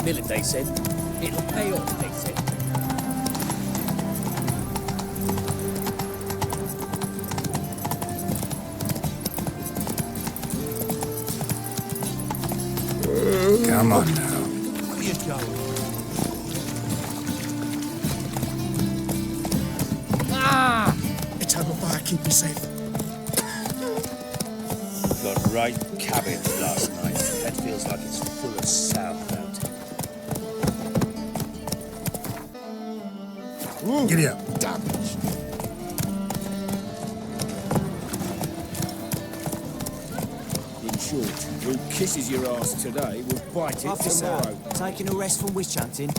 million, they said. It'll pay off, they said. Come on now. Where are you going? Ah! Eternal fire, keep me safe. Got right cabbage last night. Head feels like it's full of sauerkraut. Giddy up. Damage. In short, who kisses your ass today will bite it tomorrow. Taking a rest from witch hunting.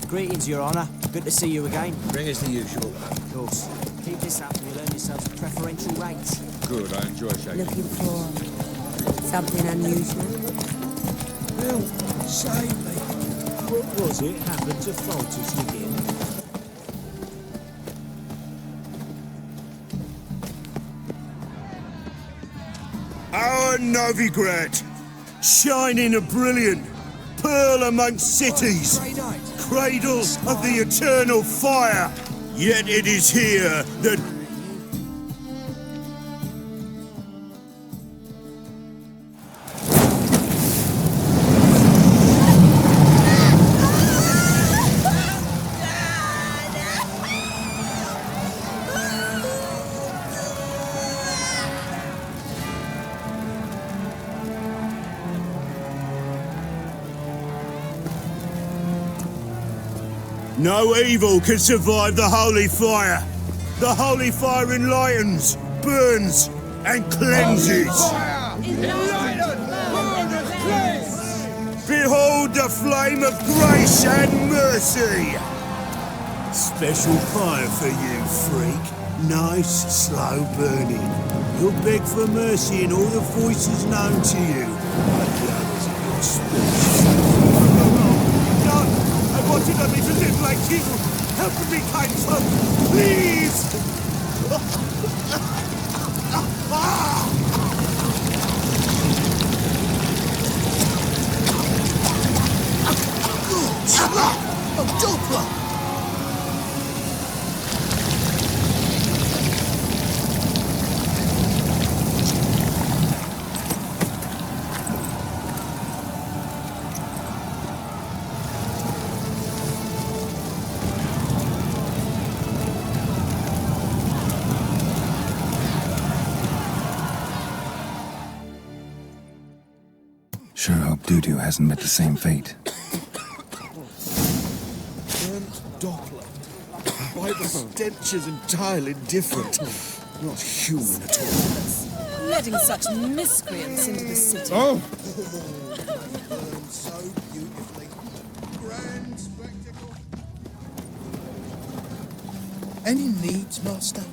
Greetings, Your Honour. Good to see you again. Bring us the usual. Of course. Keep this up and you'll earn yourselves preferential rates. Good, I enjoy shaking. Looking for something unusual? Well, save me. What was it happened to Falter's again? Our Novigrad, shining a brilliant pearl amongst cities, cradle of the eternal fire. Yet it is here that no evil can survive the holy fire. The holy fire enlightens, burns, and cleanses. Behold the flame of grace and mercy. Special fire for you, freak. Nice, slow burning. You'll beg for mercy in all the voices known to you, like the others of your species. I wanted only to live like you. Help me, kind folk, please! Sure hope Dudu hasn't met the same fate. Burnt Doppler. Why the stench is entirely different. Not human at all. Letting such miscreants into the city. Oh! Burned so beautifully. Grand spectacle. Any needs, Master?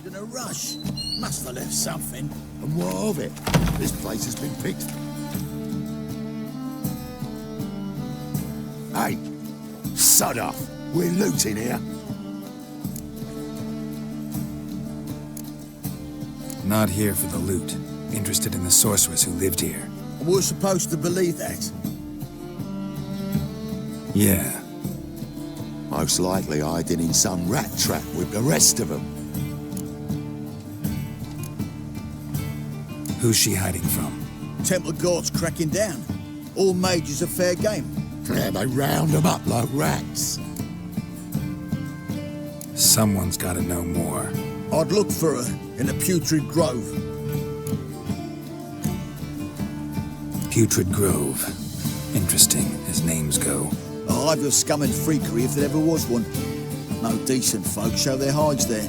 In a rush. Must have left something. And what of it? This place has been picked. Hey, sod off. We're looting here. Not here for the loot. Interested in the sorceress who lived here. And we're supposed to believe that. Yeah. Most likely hiding in some rat trap with the rest of them. Who's she hiding from? Temple guards cracking down. All mages are fair game. Yeah, they round them up like rats. Someone's gotta know more. I'd look for her in the Putrid Grove. Putrid Grove. Interesting, as names go. A hive of scum and freakery if there ever was one. No decent folk show their hides there.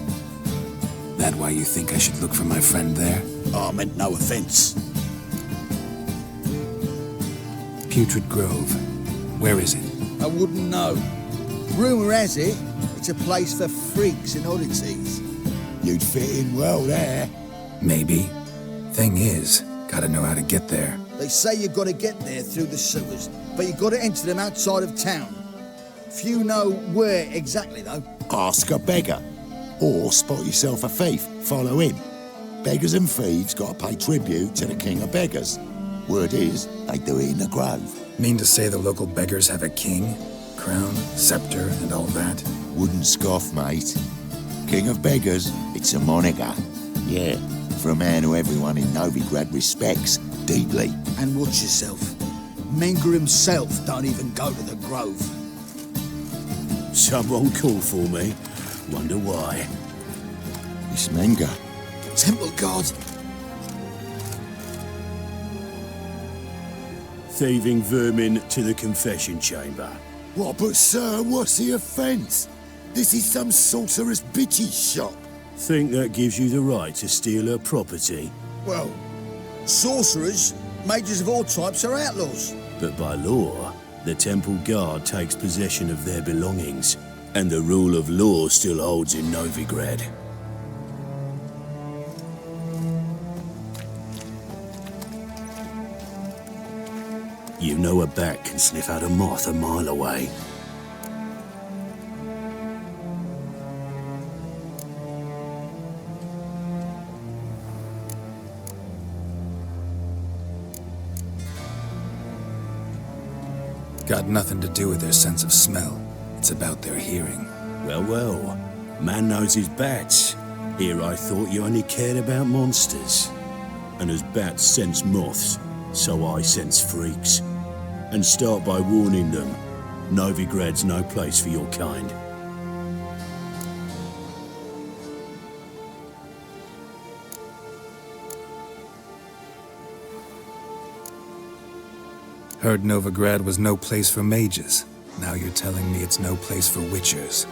That why you think I should look for my friend there? I meant no offence. Putrid Grove. Where is it? I wouldn't know. Rumour has it, it's a place for freaks and oddities. You'd fit in well there. Maybe. Thing is, gotta know how to get there. They say you've got to get there through the sewers, but you've got to enter them outside of town. Few know where exactly, though. Ask a beggar. Or spot yourself a thief. Follow him. Beggars and thieves got to pay tribute to the king of beggars. Word is, they do it in the grove. Mean to say the local beggars have a king? Crown, scepter, and all that? Wouldn't scoff, mate. King of beggars, it's a moniker. Yeah, for a man who everyone in Novigrad respects deeply. And watch yourself. Menga himself don't even go to the grove. Someone call for me. Wonder why. It's Menga. Temple God. Thieving vermin to the confession chamber. What, but sir, what's the offence? This is some sorcerer's bitchy shop. Think that gives you the right to steal her property? Well, sorcerers, mages of all types are outlaws. But by law, the temple guard takes possession of their belongings, and the rule of law still holds in Novigrad. You know a bat can sniff out a moth a mile away. Got nothing to do with their sense of smell. It's about their hearing. Well, well, man knows his bats. Here I thought you only cared about monsters. And as bats sense moths, so I sense freaks. And start by warning them, Novigrad's no place for your kind. Heard Novigrad was no place for mages. Now you're telling me it's no place for witchers.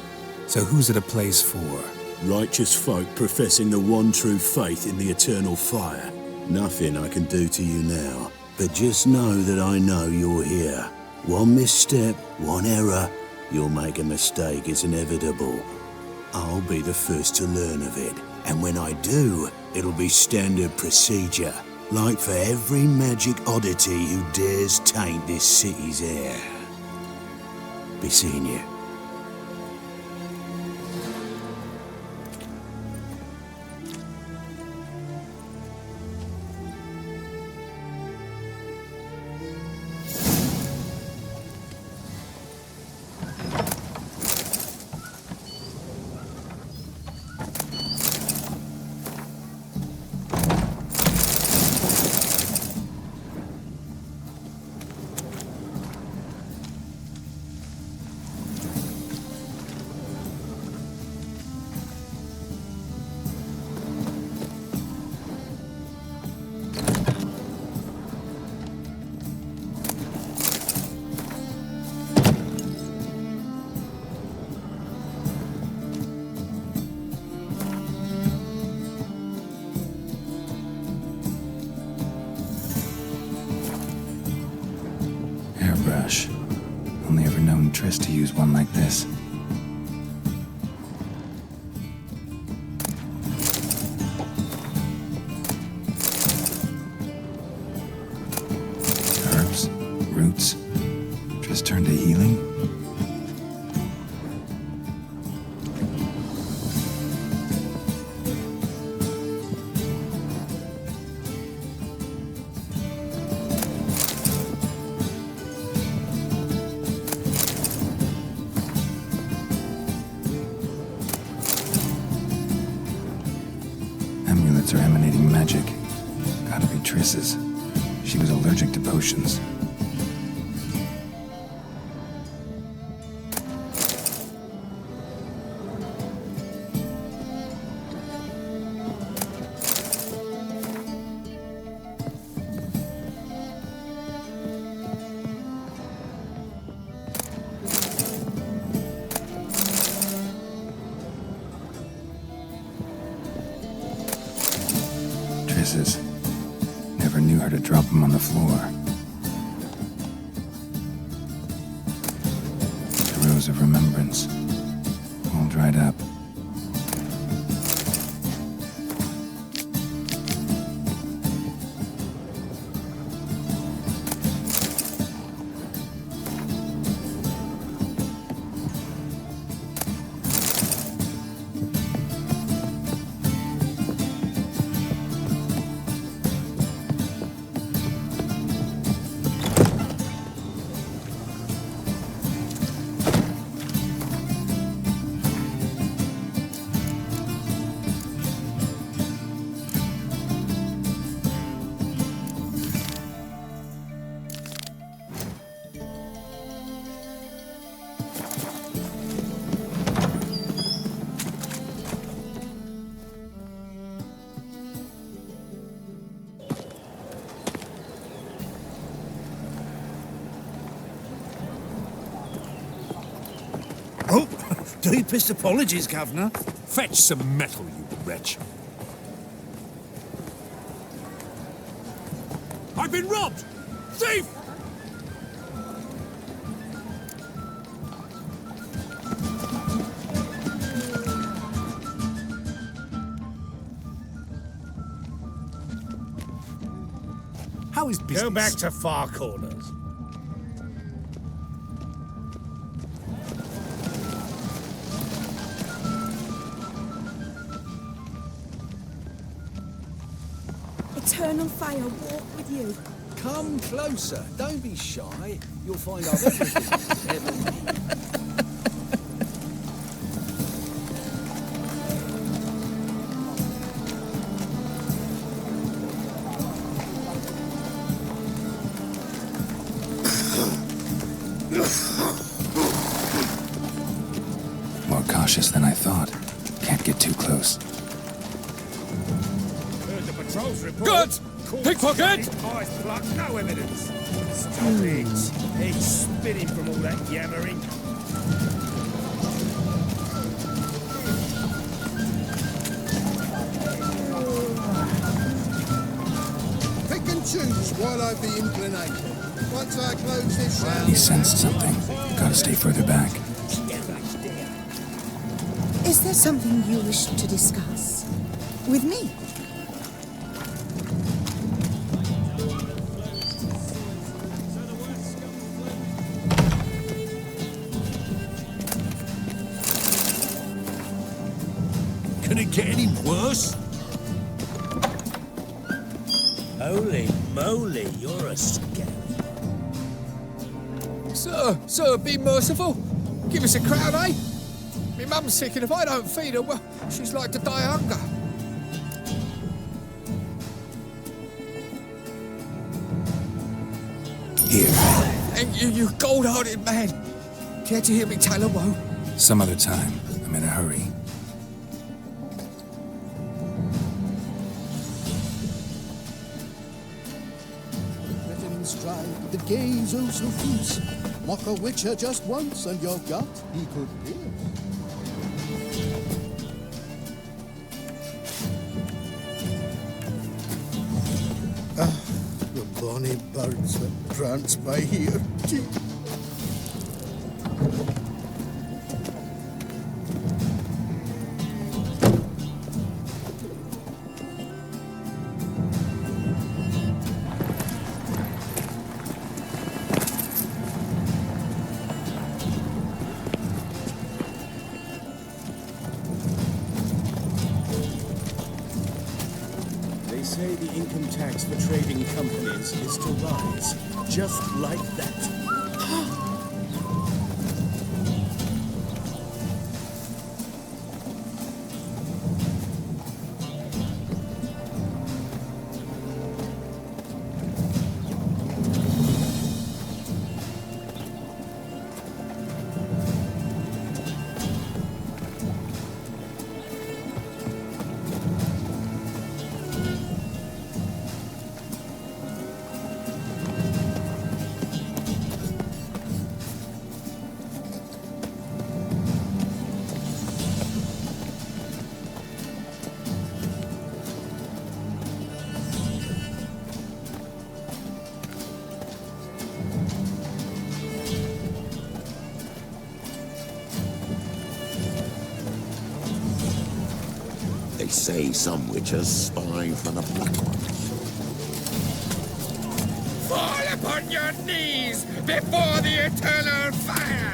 So who's it a place for? Righteous folk professing the one true faith in the eternal fire. Nothing I can do to you now, but just know that I know you're here. One misstep, one error, you'll make a mistake, it's inevitable. I'll be the first to learn of it, and when I do, it'll be standard procedure. Like for every magic oddity who dares taint this city's air. Be seeing you. Hairbrush. Only ever known Triss to use one like this. Herbs, roots. Triss turned to healing. Amulets are emanating magic. Gotta be Triss's. She was allergic to potions. Triss's. Never knew her to drop them on the floor. The rose of remembrance. All dried up. Deepest apologies, Governor. Fetch some metal, you wretch. I've been robbed! Thief! How is business? Go back to far corners. Eternal fire walk with you. Come closer. Don't be shy. You'll find out everything you ever need. More cautious than I thought. Can't get too close. Heard the patrol's report. Good! Pickpocket! Eyes plucked, no evidence. Stop it. He's spinning from all that yammering. Pick and choose while I've the inclination. Once I close this down... He sensed something. Gotta stay further back. Is there something you wish to discuss? With me? Can it get any worse? Holy moly, you're a scary. Sir, be merciful. Give us a crown, eh? My mum's sick, and if I don't feed her, well, she's like to die of hunger. Here. Thank you, you gold-hearted man. Care to hear me tell a woe? Some other time. I'm in a hurry. Threatening stride, the gaze oh so fierce. Mock a witcher just once, and your gut he could pierce. The bonny birds that prance by here. Gee. They say the income tax for trading companies is to rise, just like that. They say some witchers spy for the black ones. Fall upon your knees before the eternal fire!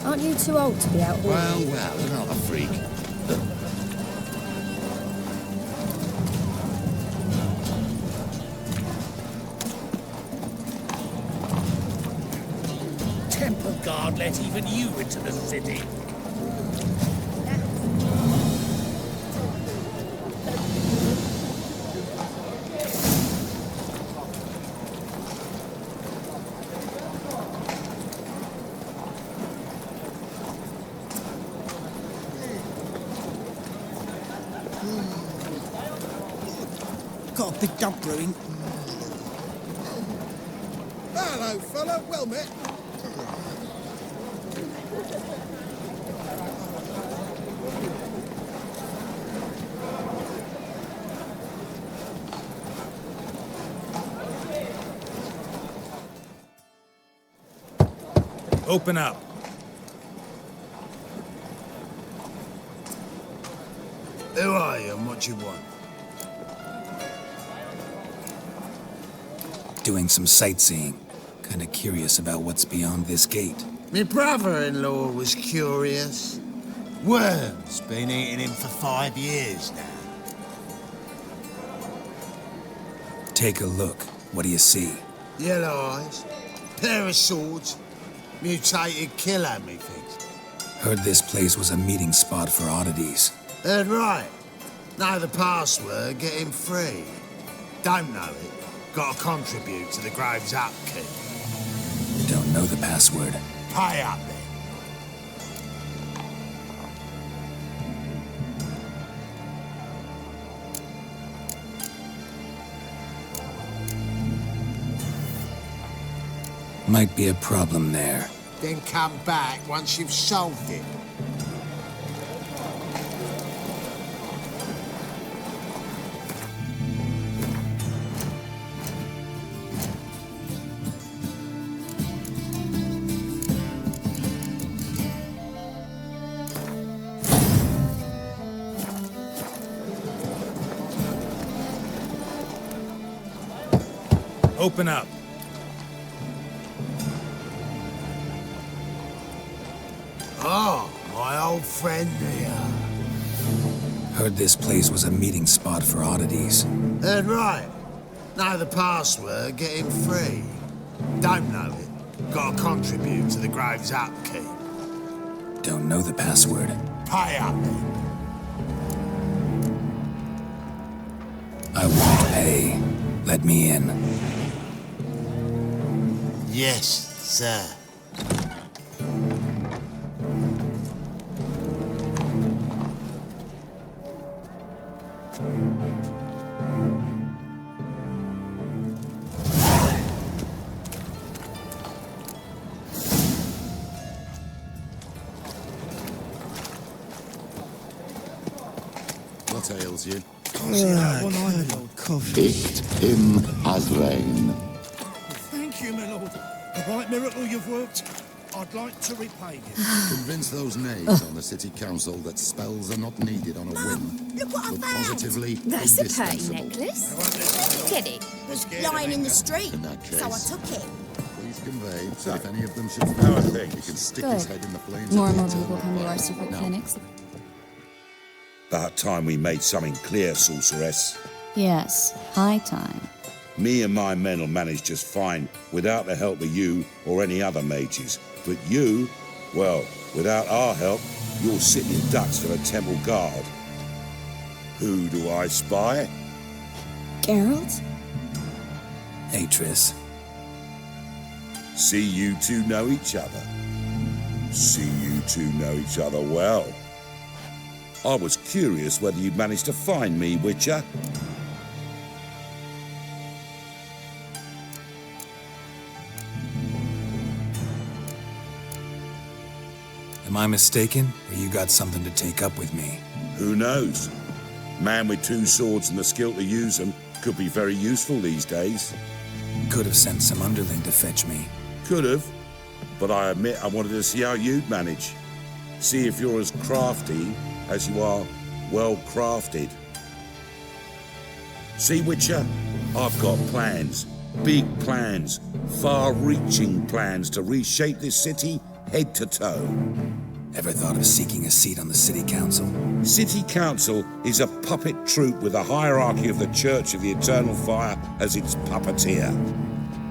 Aren't you too old to be out walking? Well, another freak. Temple Guard let even you into the city. got a big dump brewing. Hello, fella. Well met. Open up. Who are you and what you want? Doing some sightseeing. Kinda curious about what's beyond this gate. My brother-in-law was curious. Worm's been eating him for 5 years now. Take a look. What do you see? Yellow eyes, pair of swords, mutated killer, methinks. Heard this place was a meeting spot for oddities. Heard right. Know the password, get him free. Don't know it, gotta contribute to the Grove's upkeep. Don't know the password. Pay up then. Might be a problem there. Then come back once you've solved it. Open up. Oh, my old friend here. Heard this place was a meeting spot for oddities. Heard right. Know the password, get him free. Don't know it, gotta contribute to the Grove's upkeep. Don't know the password. Pay up then. I won't pay. Let me in. Yes, sir. What ails you? Picked him as rain. Thank you, my lord. A right miracle you've worked. I'd like to repay you. Convince those knaves on the city council that spells are not needed on a whim. Look what I But found! positively That's a pretty indispensable. necklace. Get it. It was lying in the street, In that case, so I took it. please convey that if any of them should fall, he can stick his head in the flames. More of and the more people eternal come to fire. our secret Now, clinics. About time we made something clear, sorceress. Yes, high time. Me and my men will manage just fine without the help of you or any other mages. But you, well, without our help, you'll sit in ducks for the temple guard. Who do I spy? Geralt? Hey, Triss. See you two know each other. See you two know each other well. I was curious whether you'd managed to find me, Witcher. Am I mistaken, or you got something to take up with me? Who knows? Man with two swords and the skill to use them could be very useful these days. Could have sent some underling to fetch me. Could have, but I admit I wanted to see how you'd manage. See if you're as crafty as you are well crafted. See, Witcher, I've got plans. Big plans. Far-reaching plans to reshape this city head to toe. Ever thought of seeking a seat on the city council? City council is a puppet troupe with a hierarchy of the Church of the Eternal Fire as its puppeteer.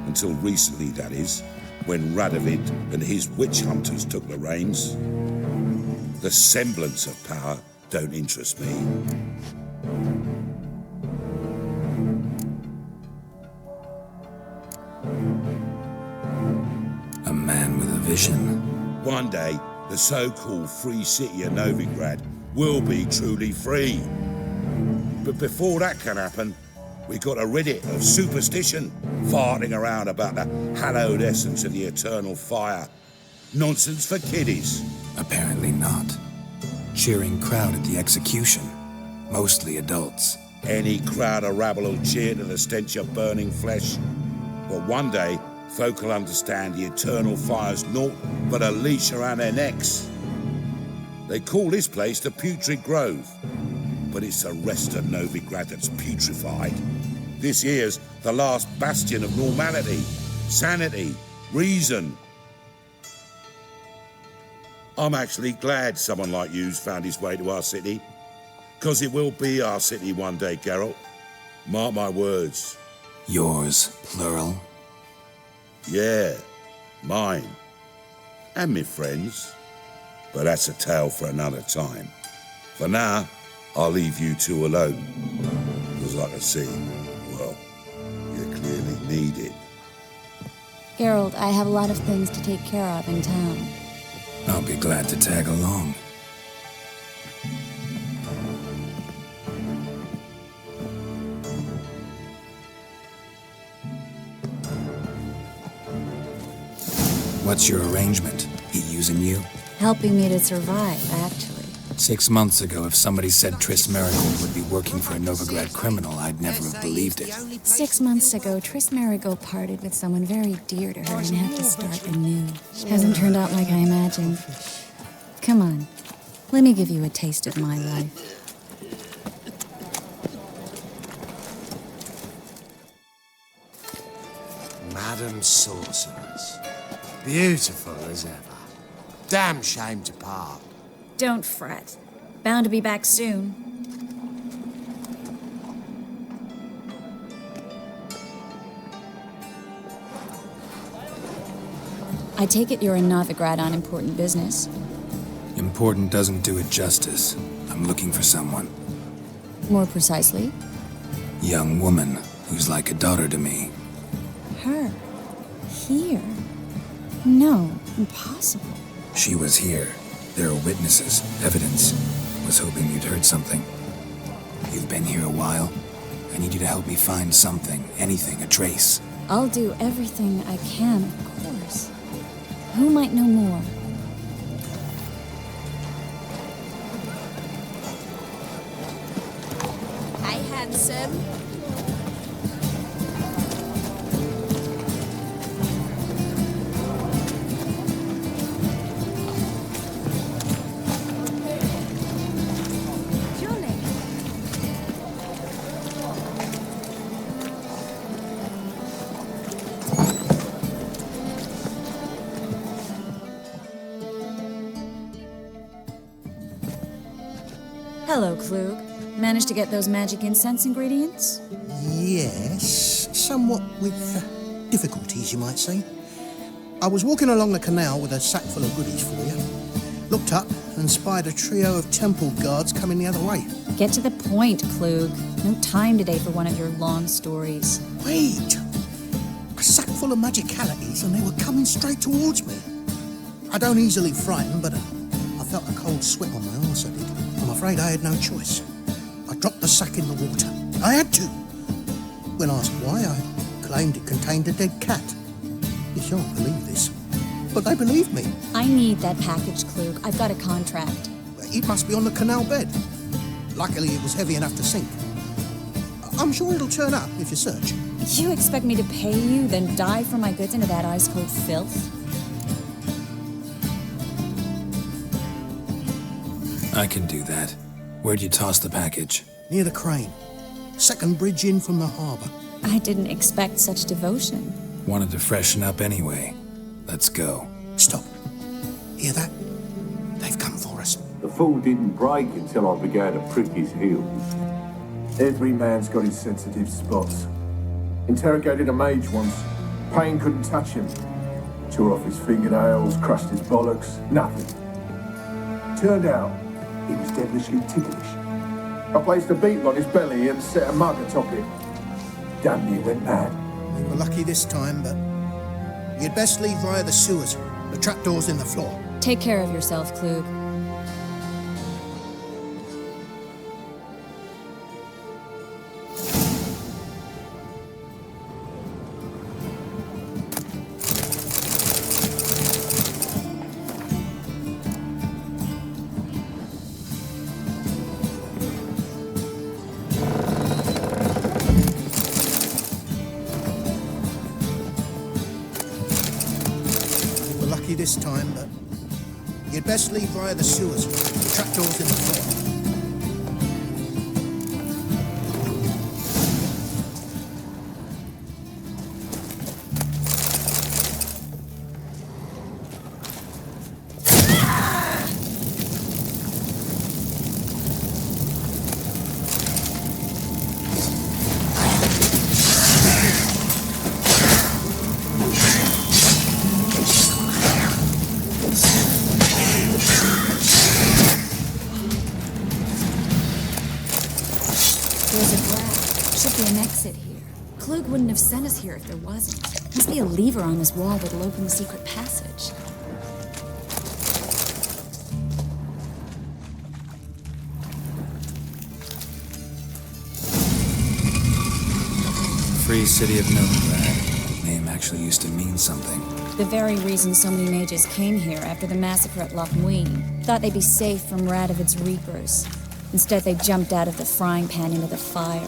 Until recently, that is, when Radovid and his witch hunters took the reins. The semblance of power don't interest me. A man with a vision. One day, the so-called free city of Novigrad will be truly free. But before that can happen, We got to rid it of superstition, farting around about the hallowed essence of the eternal fire. Nonsense for kiddies. Apparently not. Cheering crowd at the execution. Mostly adults. Any crowd of rabble will cheer to the stench of burning flesh. But one day, folk will understand the eternal fire's naught but a leash around their necks. They call this place the Putrid Grove, but it's the rest of Novigrad that's putrefied. This here's the last bastion of normality, sanity, reason. I'm actually glad someone like you's found his way to our city, because it will be our city one day, Geralt. Mark my words. Yours, plural? Yeah, mine. And me friends. But that's a tale for another time. For now, I'll leave you two alone. Because like I see, well, you clearly need it. Geralt, I have a lot of things to take care of in town. I'll be glad to tag along. What's your arrangement? He using you? Helping me to survive, actually. 6 months ago, if somebody said Triss Merigold would be working for a Novigrad criminal, I'd never have believed it. 6 months ago, Triss Merigold parted with someone very dear to her and had to start anew. Hasn't turned out like I imagined. Come on, let me give you a taste of my life. Madam Sorceress. Beautiful as ever. Damn shame to part. Don't fret. Bound to be back soon. I take it you're in Novigrad on important business. Important doesn't do it justice. I'm looking for someone. More precisely? Young woman who's like a daughter to me. Her? Here? No, impossible. She was here. There are witnesses, evidence. Was hoping you'd heard something. You've been here a while. I need you to help me find something, anything, a trace. I'll do everything I can, of course. Who might know more? Hi, handsome. Hello, Klug. Managed to get those magic incense ingredients? Yes, somewhat with difficulties, you might say. I was walking along the canal with a sack full of goodies for you. Looked up and spied a trio of temple guards coming the other way. Get to the point, Klug. No time today for one of your long stories. Wait! A sack full of magicalities and they were coming straight towards me. I don't easily frighten, but I felt a cold sweat on my arse, I did. I'm afraid I had no choice. I dropped the sack in the water. I had to. When asked why, I claimed it contained a dead cat. You shan't believe this, but they believed me. I need that package, Klug. I've got a contract. It must be on the canal bed. Luckily, it was heavy enough to sink. I'm sure it'll turn up if you search. You expect me to pay you, then dive for my goods into that ice-cold filth? I can do that. Where'd you toss the package? Near the crane. Second bridge in from the harbour. I didn't expect such devotion. Wanted to freshen up anyway. Let's go. Stop. Hear that? They've come for us. The fool didn't break until I began to prick his heels. Every man's got his sensitive spots. Interrogated a mage once. Pain couldn't touch him. Tore off his fingernails, crushed his bollocks, nothing. Turned out, he was devilishly ticklish. I placed a beetle on his belly and set a mug atop it. Damn near went mad. We were lucky this time, but you'd best leave via the sewers. The trapdoor's in the floor. Take care of yourself, Klug. this time, but you'd best leave via the sewers. The trapdoor's in the floor. There's a grab. Should be an exit here. Klug wouldn't have sent us here if there wasn't. Must be a lever on this wall that'll open the secret passage. Free city of Novigrad. Name actually used to mean something. The very reason so many mages came here after the massacre at Loch Muin. Thought they'd be safe from Radovid's reapers. Instead, they jumped out of the frying pan into the fire.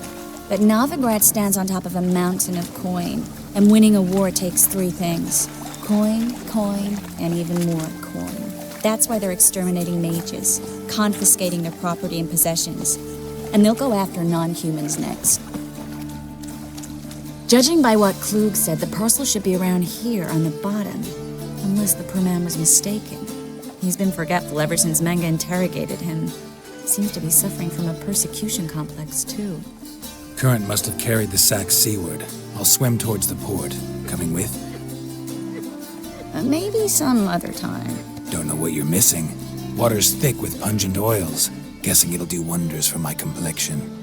But Novigrad stands on top of a mountain of coin, and winning a war takes three things. Coin, and even more coin. That's why they're exterminating mages, confiscating their property and possessions. And they'll go after non-humans next. Judging by what Klug said, the parcel should be around here on the bottom. Unless the poor man was mistaken. He's been forgetful ever since Manga interrogated him. Seems to be suffering from a persecution complex, too. Current must have carried the sack seaward. I'll swim towards the port. Coming with? Maybe some other time. Don't know what you're missing. Water's thick with pungent oils. Guessing it'll do wonders for my complexion.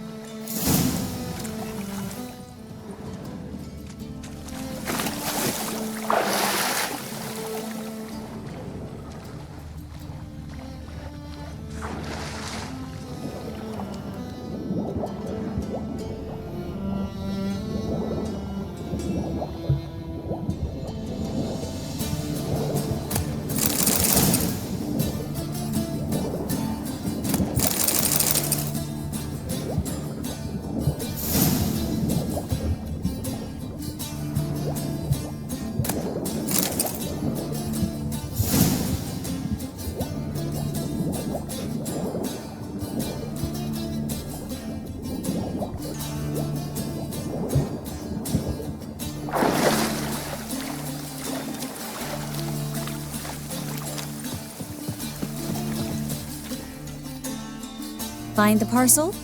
Find the parcel?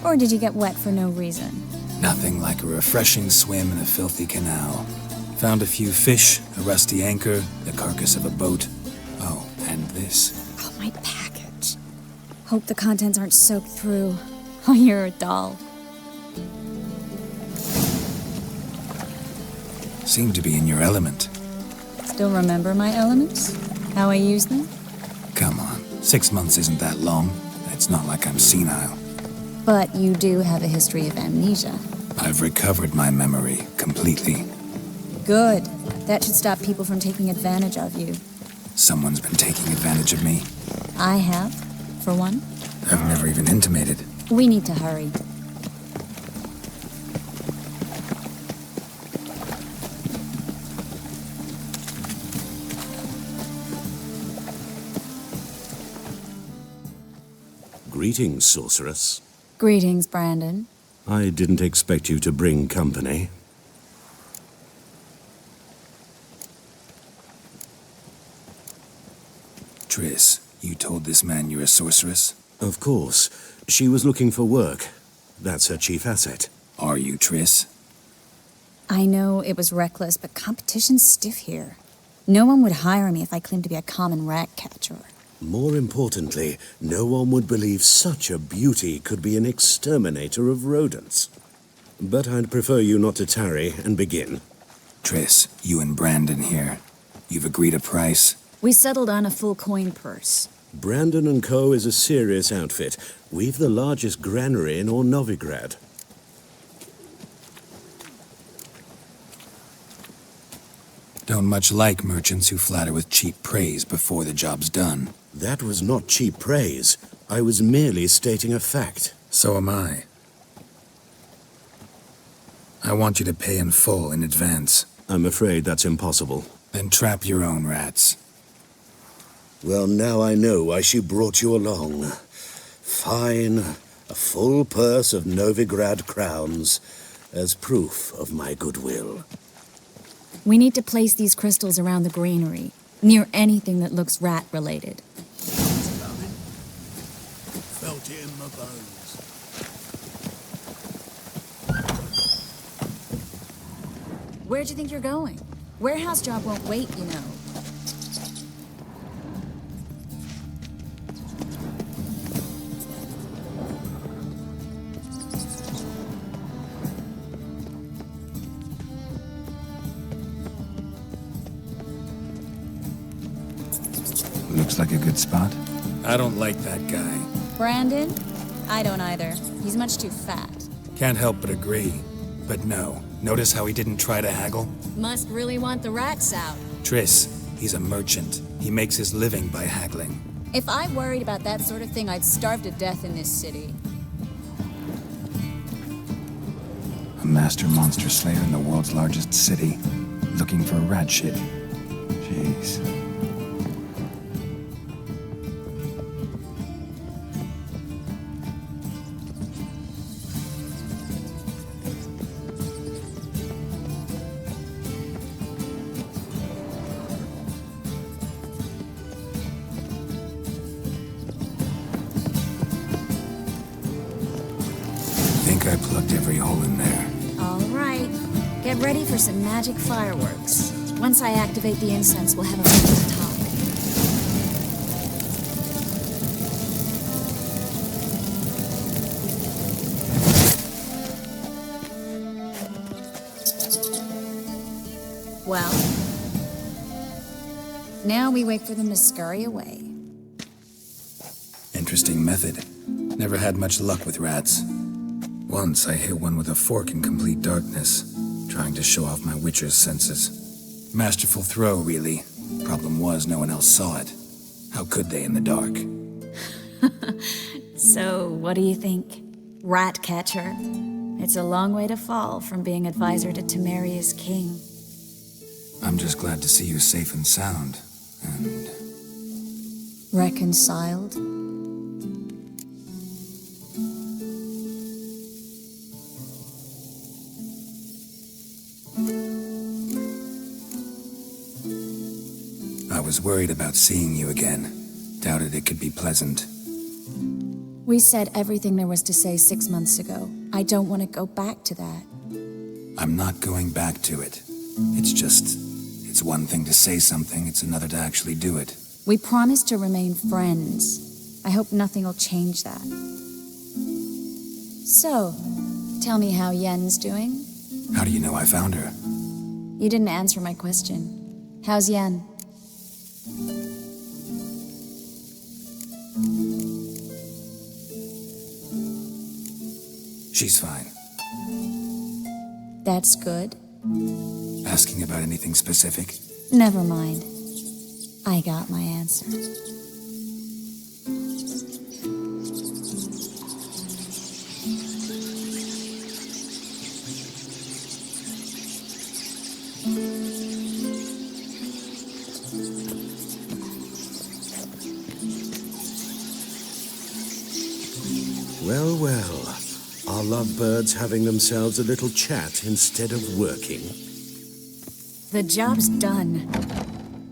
Or did you get wet for no reason? Nothing like a refreshing swim in a filthy canal. Found a few fish, a rusty anchor, the carcass of a boat. Oh, and this. Oh, my package. Hope the contents aren't soaked through. Oh, you're a doll. Seem to be in your element. Still remember my elements? How I use them? Come on, 6 months isn't that long. It's not like I'm senile. But you do have a history of amnesia. I've recovered my memory completely. Good. That should stop people from taking advantage of you. Someone's been taking advantage of me. I have, for one. I've never even intimated. We need to hurry. Greetings, sorceress. Greetings, Brandon. I didn't expect you to bring company. Triss, you told this man you're a sorceress? Of course. She was looking for work. That's her chief asset. Are you, Triss? I know it was reckless, but competition's stiff here. No one would hire me if I claimed to be a common rat catcher. More importantly, no one would believe such a beauty could be an exterminator of rodents. But I'd prefer you not to tarry and begin. Triss, you and Brandon here. You've agreed a price? We settled on a full coin purse. Brandon & Co. is a serious outfit. We've the largest granary in all Novigrad. Don't much like merchants who flatter with cheap praise before the job's done. That was not cheap praise. I was merely stating a fact. So am I. I want you to pay in full in advance. I'm afraid that's impossible. Then trap your own rats. Well, now I know why she brought you along. Fine, a full purse of Novigrad crowns as proof of my goodwill. We need to place these crystals around the granary, near anything that looks rat-related. Felt it in my bones. Where'd you think you're going? Warehouse job won't wait, you know. Looks like a good spot. I don't like that guy. Brandon? I don't either. He's much too fat. Can't help but agree. But no, notice how he didn't try to haggle? Must really want the rats out. Triss, he's a merchant. He makes his living by haggling. If I worried about that sort of thing, I'd starve to death in this city. A master monster slayer in the world's largest city, looking for rat shit. Jeez. I plugged every hole in there. All right. Get ready for some magic fireworks. Once I activate the incense, we'll have a moment to talk. Well, now we wait for them to scurry away. Interesting method. Never had much luck with rats. Once I hit one with a fork in complete darkness, trying to show off my witcher's senses. Masterful throw, really. Problem was, no one else saw it. How could they in the dark? So, what do you think? Rat catcher? It's a long way to fall from being advisor to Temeria's king. I'm just glad to see you safe and sound, and... Reconciled? I was worried about seeing you again. Doubted it could be pleasant. We said everything there was to say 6 months ago. I don't want to go back to that. I'm not going back to it. It's one thing to say something, it's another to actually do it. We promised to remain friends. I hope nothing will change that. So, tell me how Yen's doing? How do you know I found her? You didn't answer my question. How's Yen? She's fine. That's good. Asking about anything specific? Never mind. I got my answer. Well, well. Are lovebirds having themselves a little chat instead of working? The job's done.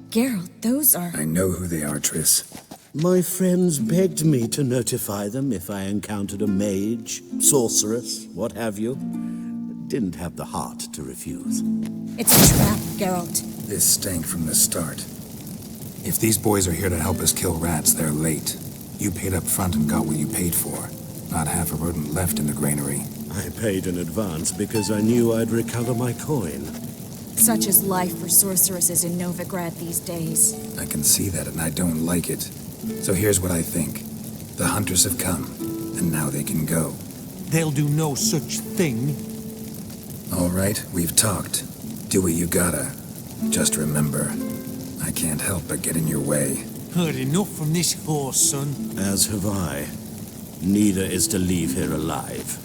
Geralt, those are... I know who they are, Triss. My friends begged me to notify them if I encountered a mage, sorceress, what have you. Didn't have the heart to refuse. It's a trap, Geralt. This stank from the start. If these boys are here to help us kill rats, they're late. You paid up front and got what you paid for. Not half a rodent left in the granary. I paid in advance because I knew I'd recover my coin. Such is life for sorceresses in Novigrad these days. I can see that, and I don't like it. So here's what I think. The hunters have come, and now they can go. They'll do no such thing. All right, we've talked. Do what you gotta. Just remember, I can't help but get in your way. Heard enough from this horse, son. As have I. Neither is to leave here alive.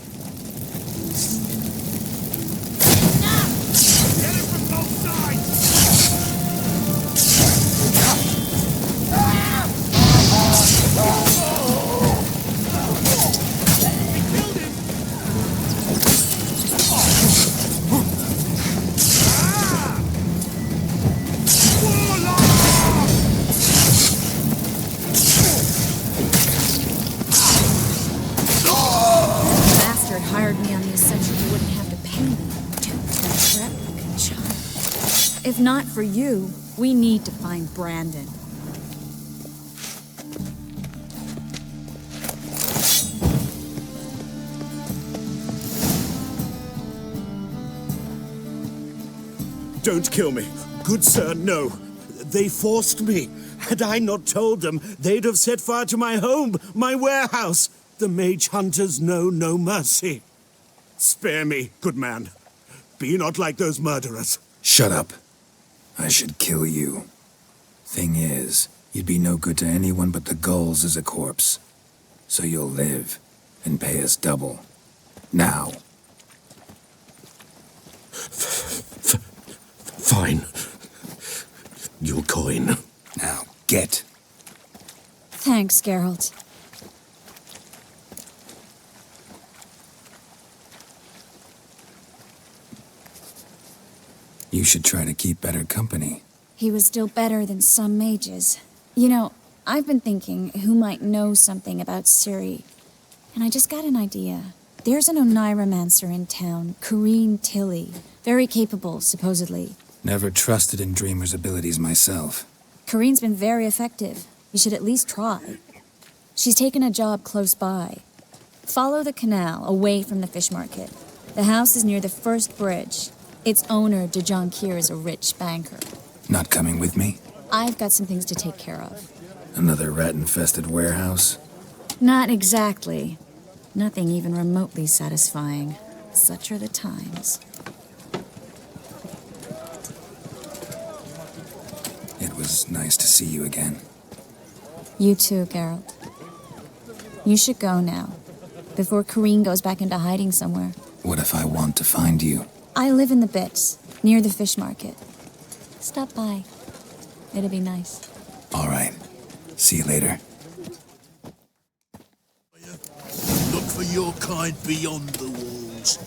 Get it from both sides! bastard hired me on the assumption he wouldn't have to pay me. Dude, crap like a child. If not for you, we need to find Brandon. Don't kill me. Good sir, no. They forced me. Had I not told them, they'd have set fire to my home, my warehouse. The mage hunters know no mercy. Spare me, good man. Be not like those murderers. Shut up. I should kill you. Thing is, you'd be no good to anyone but the gulls as a corpse. So you'll live and pay us double. Now. Fine. Your coin. Now, get. Thanks, Geralt. You should try to keep better company. He was still better than some mages. You know, I've been thinking who might know something about Ciri. And I just got an idea. There's an Oneiromancer in town, Corrine Tilly. Very capable, supposedly. Never trusted in Dreamer's abilities myself. Corrine's been very effective. You should at least try. She's taken a job close by. Follow the canal, away from the fish market. The house is near the first bridge. Its owner, de Jonquier, is a rich banker. Not coming with me? I've got some things to take care of. Another rat-infested warehouse? Not exactly. Nothing even remotely satisfying. Such are the times. It was nice to see you again. You too, Geralt. You should go now, before Corrine goes back into hiding somewhere. What if I want to find you? I live in the Bits, near the fish market. Stop by. It'd be nice. All right. See you later. Look for your kind beyond the walls.